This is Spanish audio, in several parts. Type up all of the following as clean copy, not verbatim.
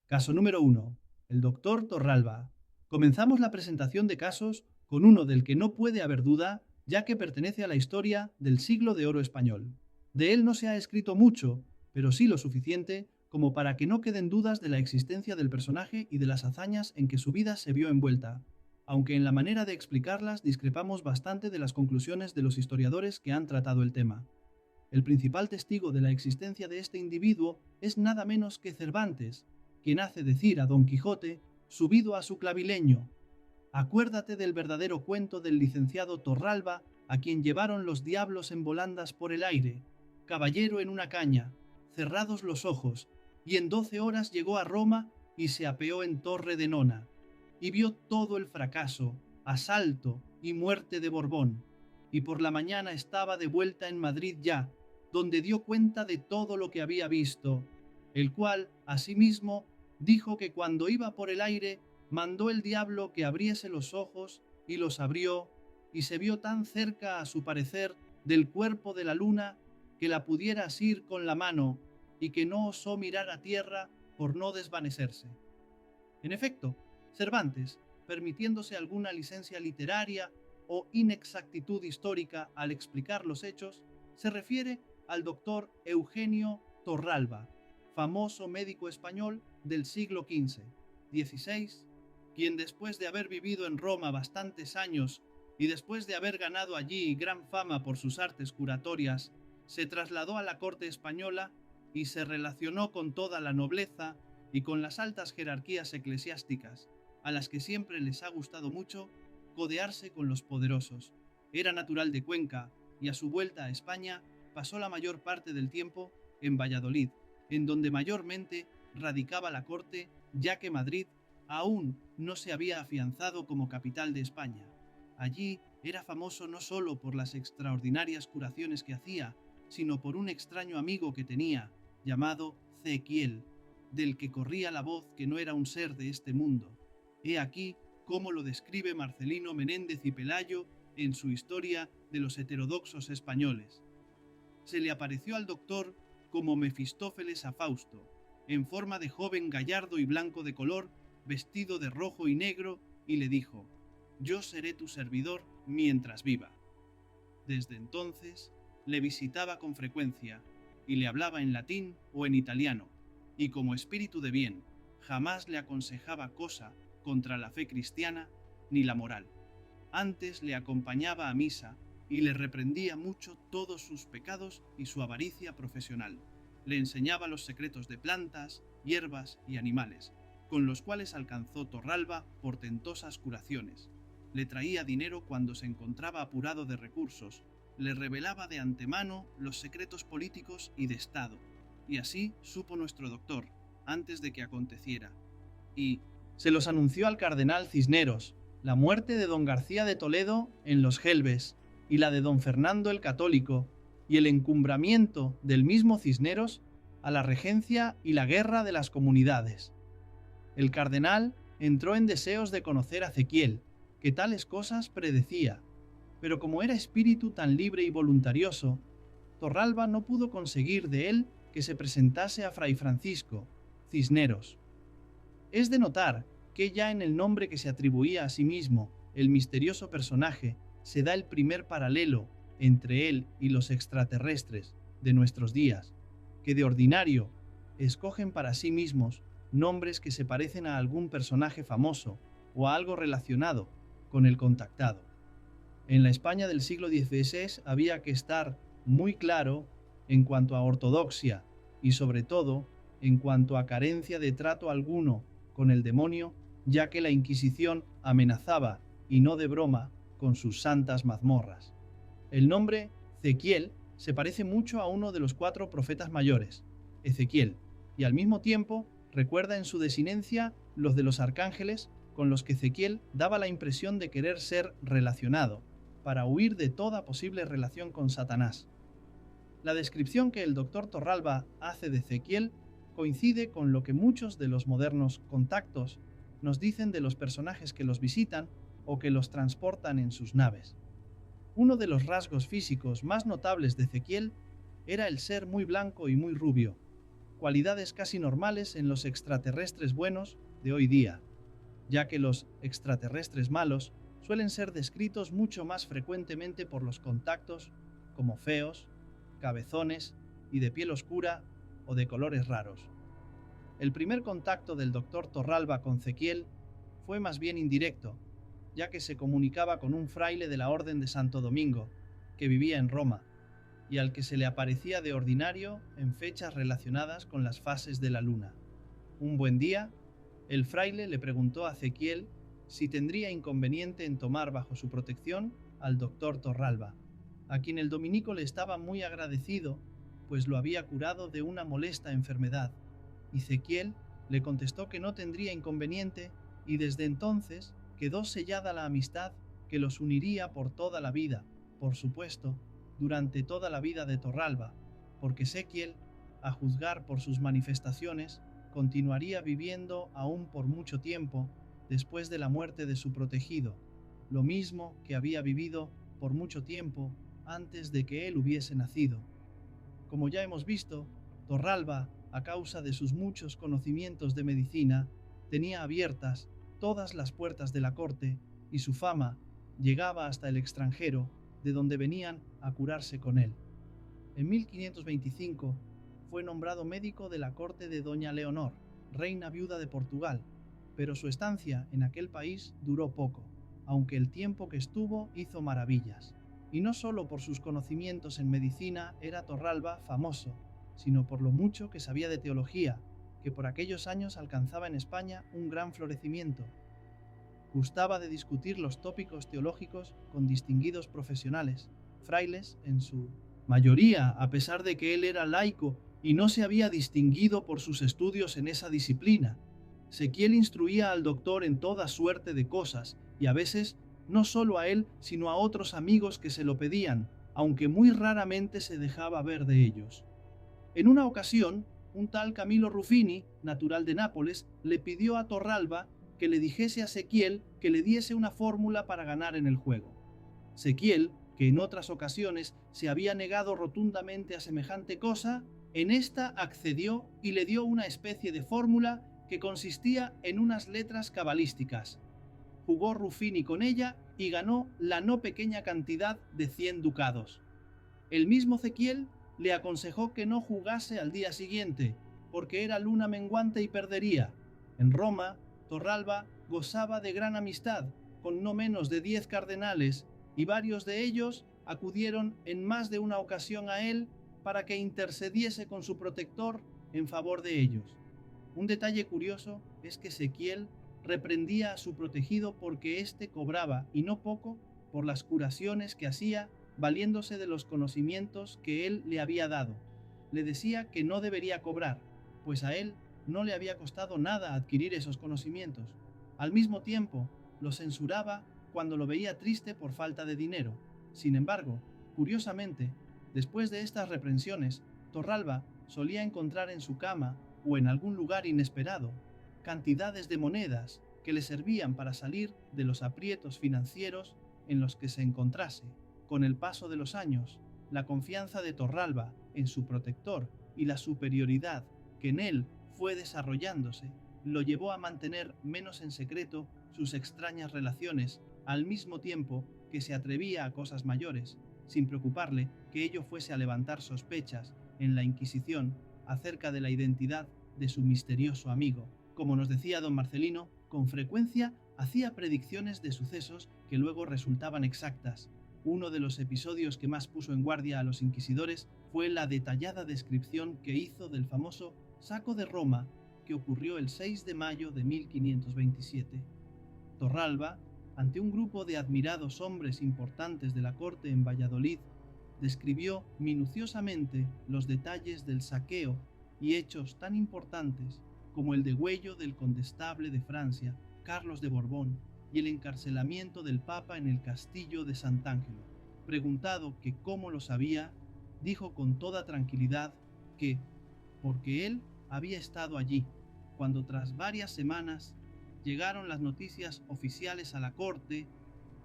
Caso número 1. El doctor Torralba. Comenzamos la presentación de casos con uno del que no puede haber duda, ya que pertenece a la historia del siglo de oro español. De él no se ha escrito mucho, pero sí lo suficiente como para que no queden dudas de la existencia del personaje y de las hazañas en que su vida se vio envuelta, aunque en la manera de explicarlas discrepamos bastante de las conclusiones de los historiadores que han tratado el tema. El principal testigo de la existencia de este individuo es nada menos que Cervantes, quien hace decir a Don Quijote, subido a su clavileño: acuérdate del verdadero cuento del licenciado Torralba, a quien llevaron los diablos en volandas por el aire, caballero en una caña, cerrados los ojos, y en 12 horas llegó a Roma y se apeó en Torre de Nona, y vio todo el fracaso, asalto y muerte de Borbón, y por la mañana estaba de vuelta en Madrid ya, donde dio cuenta de todo lo que había visto, el cual, asimismo, dijo que cuando iba por el aire, mandó el diablo que abriese los ojos, y los abrió, y se vio tan cerca, a su parecer, del cuerpo de la luna, que la pudiera asir con la mano, y que no osó mirar a tierra por no desvanecerse. En efecto, Cervantes, permitiéndose alguna licencia literaria o inexactitud histórica al explicar los hechos, se refiere al doctor Eugenio Torralba, famoso médico español del siglo XV-XVI, quien después de haber vivido en Roma bastantes años y después de haber ganado allí gran fama por sus artes curatorias, se trasladó a la corte española y se relacionó con toda la nobleza y con las altas jerarquías eclesiásticas, a las que siempre les ha gustado mucho codearse con los poderosos. Era natural de Cuenca y a su vuelta a España pasó la mayor parte del tiempo en Valladolid, en donde mayormente radicaba la corte, ya que Madrid aún no se había afianzado como capital de España. Allí era famoso no solo por las extraordinarias curaciones que hacía, sino por un extraño amigo que tenía, llamado Cequiel, del que corría la voz que no era un ser de este mundo. He aquí cómo lo describe Marcelino Menéndez y Pelayo en su historia de los heterodoxos españoles. Se le apareció al doctor como Mefistófeles a Fausto, en forma de joven gallardo y blanco de color, vestido de rojo y negro, y le dijo: yo seré tu servidor mientras viva. Desde entonces le visitaba con frecuencia y le hablaba en latín o en italiano, y como espíritu de bien, jamás le aconsejaba cosa contra la fe cristiana ni la moral. Antes le acompañaba a misa y le reprendía mucho todos sus pecados y su avaricia profesional. Le enseñaba los secretos de plantas, hierbas y animales, con los cuales alcanzó Torralba portentosas curaciones. Le traía dinero cuando se encontraba apurado de recursos, le revelaba de antemano los secretos políticos y de Estado, y así supo nuestro doctor, antes de que aconteciera. Y se los anunció al cardenal Cisneros, la muerte de don García de Toledo en los Gelbes, y la de don Fernando el Católico, y el encumbramiento del mismo Cisneros a la regencia y la guerra de las comunidades. El cardenal entró en deseos de conocer a Cequiel, que tales cosas predecía, pero como era espíritu tan libre y voluntarioso, Torralba no pudo conseguir de él que se presentase a Fray Francisco Cisneros. Es de notar que ya en el nombre que se atribuía a sí mismo, el misterioso personaje, se da el primer paralelo entre él y los extraterrestres de nuestros días, que de ordinario escogen para sí mismos nombres que se parecen a algún personaje famoso o a algo relacionado con el contactado. En la España del siglo XVI había que estar muy claro en cuanto a ortodoxia y sobre todo en cuanto a carencia de trato alguno con el demonio, ya que la Inquisición amenazaba, y no de broma, con sus santas mazmorras. El nombre Cequiel se parece mucho a uno de los 4 profetas mayores, Ezequiel, y al mismo tiempo recuerda en su desinencia los de los arcángeles, con los que Ezequiel daba la impresión de querer ser relacionado, para huir de toda posible relación con Satanás. La descripción que el doctor Torralba hace de Ezequiel coincide con lo que muchos de los modernos contactos nos dicen de los personajes que los visitan o que los transportan en sus naves. Uno de los rasgos físicos más notables de Ezequiel era el ser muy blanco y muy rubio. cualidades casi normales en los extraterrestres buenos de hoy día, ya que los extraterrestres malos suelen ser descritos mucho más frecuentemente por los contactos como feos, cabezones y de piel oscura o de colores raros. El primer contacto del doctor Torralba con Zequiel fue más bien indirecto, ya que se comunicaba con un fraile de la Orden de Santo Domingo, que vivía en Roma, y al que se le aparecía de ordinario en fechas relacionadas con las fases de la luna. Un buen día, el fraile le preguntó a Zequiel si tendría inconveniente en tomar bajo su protección al doctor Torralba, a quien el dominico le estaba muy agradecido, pues lo había curado de una molesta enfermedad, y Zequiel le contestó que no tendría inconveniente, y desde entonces quedó sellada la amistad que los uniría por toda la vida, por supuesto, durante toda la vida de Torralba, porque Zequiel, a juzgar por sus manifestaciones, continuaría viviendo aún por mucho tiempo después de la muerte de su protegido, lo mismo que había vivido por mucho tiempo antes de que él hubiese nacido. Como ya hemos visto, Torralba, a causa de sus muchos conocimientos de medicina, tenía abiertas todas las puertas de la corte y su fama llegaba hasta el extranjero, de donde venían a curarse con él. En 1525 fue nombrado médico de la corte de Doña Leonor, reina viuda de Portugal, pero su estancia en aquel país duró poco, aunque el tiempo que estuvo hizo maravillas. Y no solo por sus conocimientos en medicina era Torralba famoso, sino por lo mucho que sabía de teología, que por aquellos años alcanzaba en España un gran florecimiento. Gustaba de discutir los tópicos teológicos con distinguidos profesionales, frailes en su mayoría, a pesar de que él era laico y no se había distinguido por sus estudios en esa disciplina. Zequiel instruía al doctor en toda suerte de cosas, y a veces no solo a él, sino a otros amigos que se lo pedían, aunque muy raramente se dejaba ver de ellos. En una ocasión, un tal Camilo Ruffini, natural de Nápoles, le pidió a Torralba que le dijese a Zequiel que le diese una fórmula para ganar en el juego. Zequiel, que en otras ocasiones se había negado rotundamente a semejante cosa, en esta accedió y le dio una especie de fórmula que consistía en unas letras cabalísticas. Jugó Ruffini con ella y ganó la no pequeña cantidad de 100 ducados. El mismo Zequiel le aconsejó que no jugase al día siguiente, porque era luna menguante y perdería. En Roma, Torralba gozaba de gran amistad con no menos de 10 cardenales, y varios de ellos acudieron en más de una ocasión a él para que intercediese con su protector en favor de ellos. Un detalle curioso es que Zequiel reprendía a su protegido porque éste cobraba, y no poco, por las curaciones que hacía, valiéndose de los conocimientos que él le había dado. Le decía que no debería cobrar, pues a él no le había costado nada adquirir esos conocimientos. Al mismo tiempo, lo censuraba cuando lo veía triste por falta de dinero. Sin embargo, curiosamente, después de estas reprensiones, Torralba solía encontrar en su cama o en algún lugar inesperado cantidades de monedas que le servían para salir de los aprietos financieros en los que se encontrase. Con el paso de los años, la confianza de Torralba en su protector y la superioridad que en él fue desarrollándose lo llevó a mantener menos en secreto sus extrañas relaciones, al mismo tiempo que se atrevía a cosas mayores, sin preocuparle que ello fuese a levantar sospechas en la Inquisición acerca de la identidad de su misterioso amigo. Como nos decía don Marcelino, con frecuencia hacía predicciones de sucesos que luego resultaban exactas. Uno de los episodios que más puso en guardia a los inquisidores fue la detallada descripción que hizo del famoso saco de Roma que ocurrió el 6 de mayo de 1527. Torralba, ante un grupo de admirados hombres importantes de la corte en Valladolid, describió minuciosamente los detalles del saqueo y hechos tan importantes como el degüello del condestable de Francia, Carlos de Borbón, y el encarcelamiento del Papa en el castillo de Sant'Angelo. Preguntado que cómo lo sabía, dijo con toda tranquilidad que, porque él había estado allí, cuando tras varias semanas llegaron las noticias oficiales a la corte,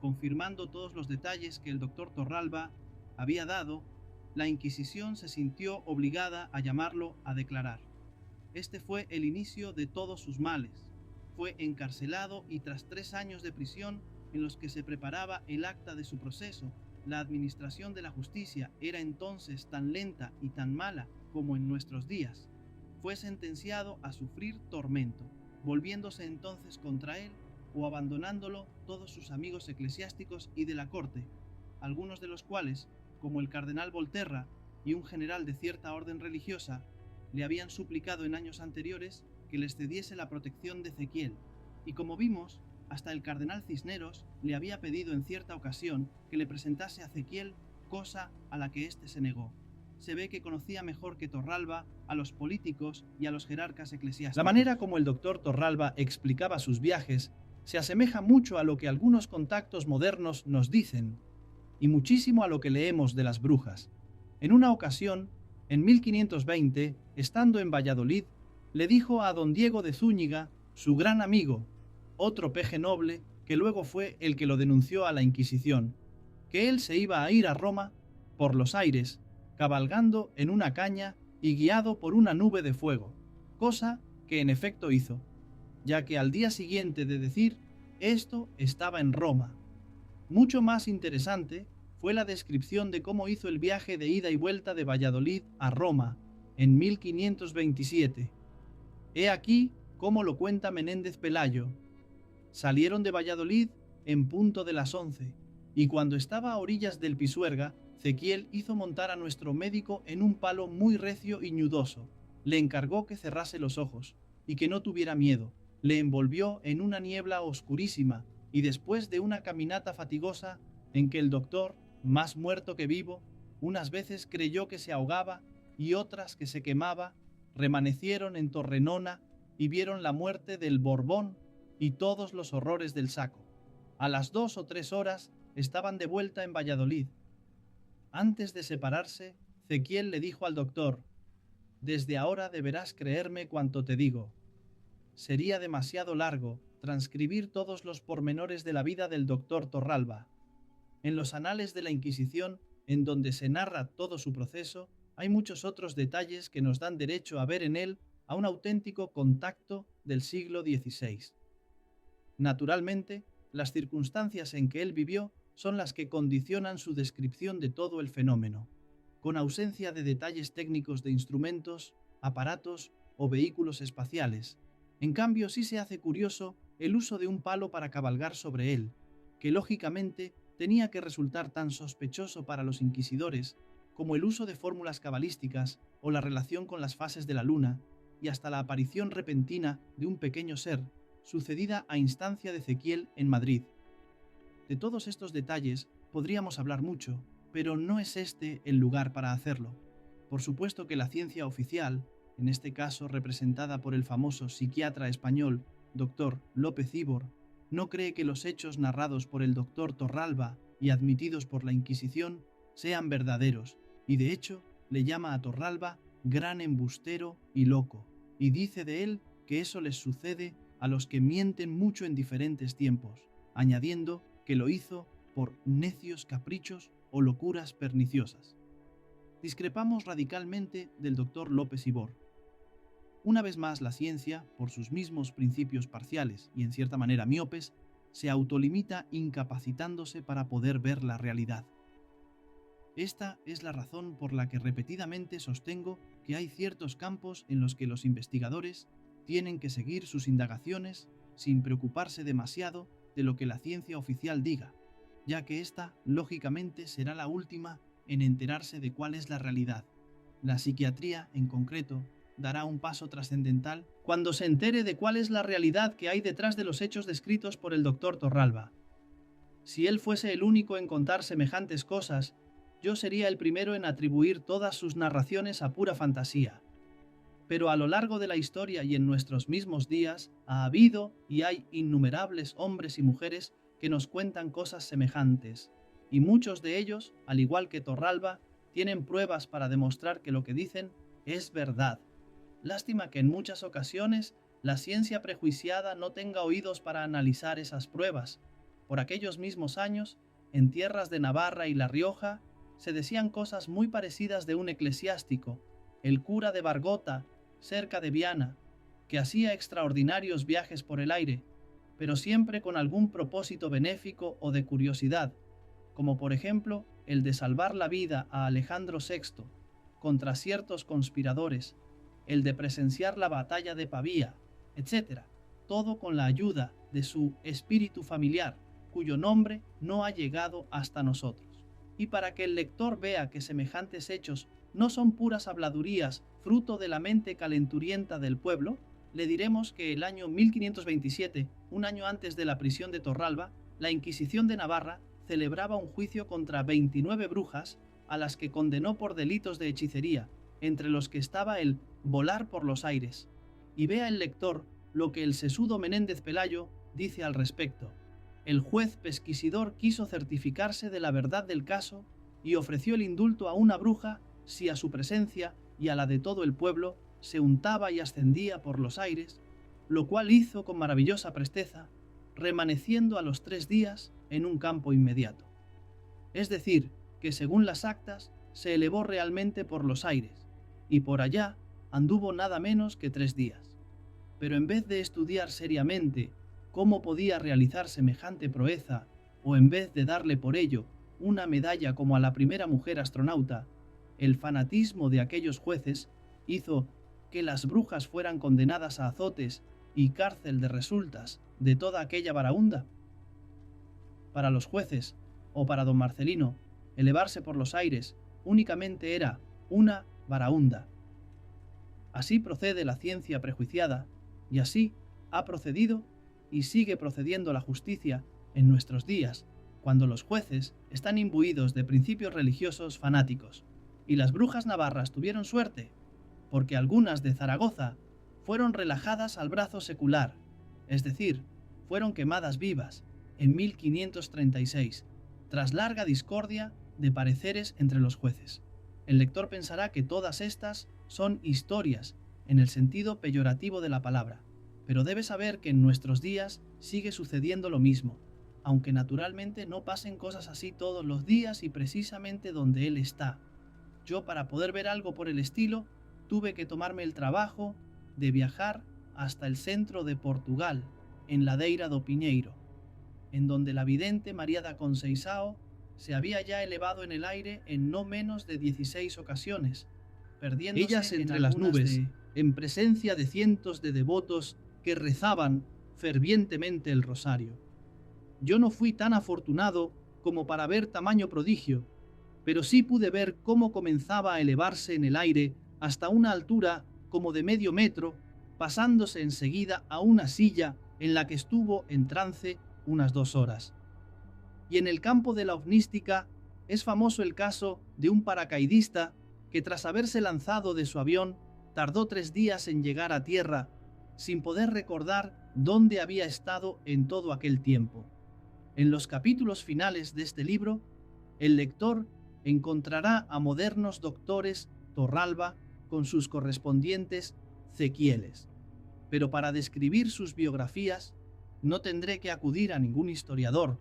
confirmando todos los detalles que el doctor Torralba había dado, la Inquisición se sintió obligada a llamarlo a declarar. Este fue el inicio de todos sus males. Fue encarcelado y tras 3 años de prisión en los que se preparaba el acta de su proceso, la administración de la justicia era entonces tan lenta y tan mala como en nuestros días. Fue sentenciado a sufrir tormento, volviéndose entonces contra él o abandonándolo todos sus amigos eclesiásticos y de la corte, algunos de los cuales, como el cardenal Volterra y un general de cierta orden religiosa, le habían suplicado en años anteriores que les cediese la protección de Ezequiel, y como vimos, hasta el cardenal Cisneros le había pedido en cierta ocasión que le presentase a Ezequiel, cosa a la que éste se negó. Se ve que conocía mejor que Torralba a los políticos y a los jerarcas eclesiásticos. La manera como el doctor Torralba explicaba sus viajes se asemeja mucho a lo que algunos contactos modernos nos dicen, y muchísimo a lo que leemos de las brujas. En una ocasión, en 1520, estando en Valladolid, le dijo a don Diego de Zúñiga, su gran amigo, otro peje noble, que luego fue el que lo denunció a la Inquisición, que él se iba a ir a Roma por los aires, cabalgando en una caña y guiado por una nube de fuego, cosa que en efecto hizo, ya que al día siguiente de decir esto estaba en Roma. Mucho más interesante fue la descripción de cómo hizo el viaje de ida y vuelta de Valladolid a Roma en 1527. He aquí cómo lo cuenta Menéndez Pelayo. Salieron de Valladolid en punto de las 11, y cuando estaba a orillas del Pisuerga, Ezequiel hizo montar a nuestro médico en un palo muy recio y ñudoso. Le encargó que cerrase los ojos y que no tuviera miedo. Le envolvió en una niebla oscurísima y después de una caminata fatigosa en que el doctor, más muerto que vivo, unas veces creyó que se ahogaba y otras que se quemaba, remanecieron en Torrenona y vieron la muerte del Borbón y todos los horrores del saco. A las 2 o 3 horas estaban de vuelta en Valladolid. Antes de separarse, Ezequiel le dijo al doctor: «Desde ahora deberás creerme cuanto te digo. Sería demasiado largo transcribir todos los pormenores de la vida del doctor Torralba. En los anales de la Inquisición, en donde se narra todo su proceso, hay muchos otros detalles que nos dan derecho a ver en él a un auténtico contacto del siglo XVI. Naturalmente, las circunstancias en que él vivió son las que condicionan su descripción de todo el fenómeno, con ausencia de detalles técnicos de instrumentos, aparatos o vehículos espaciales. En cambio, sí se hace curioso el uso de un palo para cabalgar sobre él, que lógicamente tenía que resultar tan sospechoso para los inquisidores como el uso de fórmulas cabalísticas o la relación con las fases de la luna, y hasta la aparición repentina de un pequeño ser, sucedida a instancia de Ezequiel en Madrid. De todos estos detalles podríamos hablar mucho, pero no es este el lugar para hacerlo. Por supuesto que la ciencia oficial, en este caso representada por el famoso psiquiatra español Dr. López Ibor, no cree que los hechos narrados por el Dr. Torralba y admitidos por la Inquisición sean verdaderos, y de hecho le llama a Torralba gran embustero y loco, y dice de él que eso les sucede a los que mienten mucho en diferentes tiempos, añadiendo que lo hizo por necios caprichos o locuras perniciosas. Discrepamos radicalmente del Dr. López Ibor. Una vez más, la ciencia, por sus mismos principios parciales y en cierta manera miopes, se autolimita incapacitándose para poder ver la realidad. Esta es la razón por la que repetidamente sostengo que hay ciertos campos en los que los investigadores tienen que seguir sus indagaciones sin preocuparse demasiado de lo que la ciencia oficial diga, ya que esta, lógicamente, será la última en enterarse de cuál es la realidad. La psiquiatría, en concreto, dará un paso trascendental cuando se entere de cuál es la realidad que hay detrás de los hechos descritos por el doctor Torralba. Si él fuese el único en contar semejantes cosas, yo sería el primero en atribuir todas sus narraciones a pura fantasía. Pero a lo largo de la historia y en nuestros mismos días ha habido y hay innumerables hombres y mujeres que nos cuentan cosas semejantes, y muchos de ellos, al igual que Torralba, tienen pruebas para demostrar que lo que dicen es verdad. Lástima que en muchas ocasiones la ciencia prejuiciada no tenga oídos para analizar esas pruebas. Por aquellos mismos años, en tierras de Navarra y La Rioja, se decían cosas muy parecidas de un eclesiástico, el cura de Bargota, cerca de Viana, que hacía extraordinarios viajes por el aire, pero siempre con algún propósito benéfico o de curiosidad, como por ejemplo el de salvar la vida a Alejandro VI contra ciertos conspiradores, el de presenciar la batalla de Pavía, etc. Todo con la ayuda de su espíritu familiar, cuyo nombre no ha llegado hasta nosotros. Y para que el lector vea que semejantes hechos no son puras habladurías fruto de la mente calenturienta del pueblo, le diremos que el año 1527, un año antes de la prisión de Torralba, la Inquisición de Navarra celebraba un juicio contra 29 brujas a las que condenó por delitos de hechicería, entre los que estaba el volar por los aires. Y vea el lector lo que el sesudo Menéndez Pelayo dice al respecto. El juez pesquisidor quiso certificarse de la verdad del caso y ofreció el indulto a una bruja si a su presencia y a la de todo el pueblo se untaba y ascendía por los aires, lo cual hizo con maravillosa presteza, remaneciendo a los 3 días en un campo inmediato. Es decir, que según las actas, se elevó realmente por los aires, y por allá anduvo nada menos que 3 días. Pero en vez de estudiar seriamente cómo podía realizar semejante proeza, o en vez de darle por ello una medalla como a la primera mujer astronauta, el fanatismo de aquellos jueces hizo que las brujas fueran condenadas a azotes y cárcel de resultas de toda aquella baraúnda. Para los jueces, o para don Marcelino, elevarse por los aires únicamente era una baraúnda. Así procede la ciencia prejuiciada, y así ha procedido y sigue procediendo la justicia en nuestros días, cuando los jueces están imbuidos de principios religiosos fanáticos. Y las brujas navarras tuvieron suerte, porque algunas de Zaragoza fueron relajadas al brazo secular, es decir, fueron quemadas vivas en 1536, tras larga discordia de pareceres entre los jueces. El lector pensará que todas estas son historias en el sentido peyorativo de la palabra, pero debe saber que en nuestros días sigue sucediendo lo mismo, aunque naturalmente no pasen cosas así todos los días y precisamente donde él está. Yo, para poder ver algo por el estilo, tuve que tomarme el trabajo de viajar hasta el centro de Portugal, en Ladeira do Piñeiro, en donde la vidente María da Conceição se había ya elevado en el aire en no menos de 16 ocasiones, perdiéndose ellas entre las nubes, en presencia de cientos de devotos que rezaban fervientemente el rosario. Yo no fui tan afortunado como para ver tamaño prodigio, pero sí pude ver cómo comenzaba a elevarse en el aire hasta una altura como de medio metro, pasándose enseguida a una silla en la que estuvo en trance unas 2 horas. Y en el campo de la ovnística es famoso el caso de un paracaidista que tras haberse lanzado de su avión tardó 3 días en llegar a tierra sin poder recordar dónde había estado en todo aquel tiempo. En los capítulos finales de este libro, el lector encontrará a modernos doctores Torralba con sus correspondientes cequieles. Pero para describir sus biografías no tendré que acudir a ningún historiador,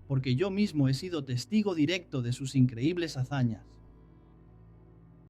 porque yo mismo he sido testigo directo de sus increíbles hazañas.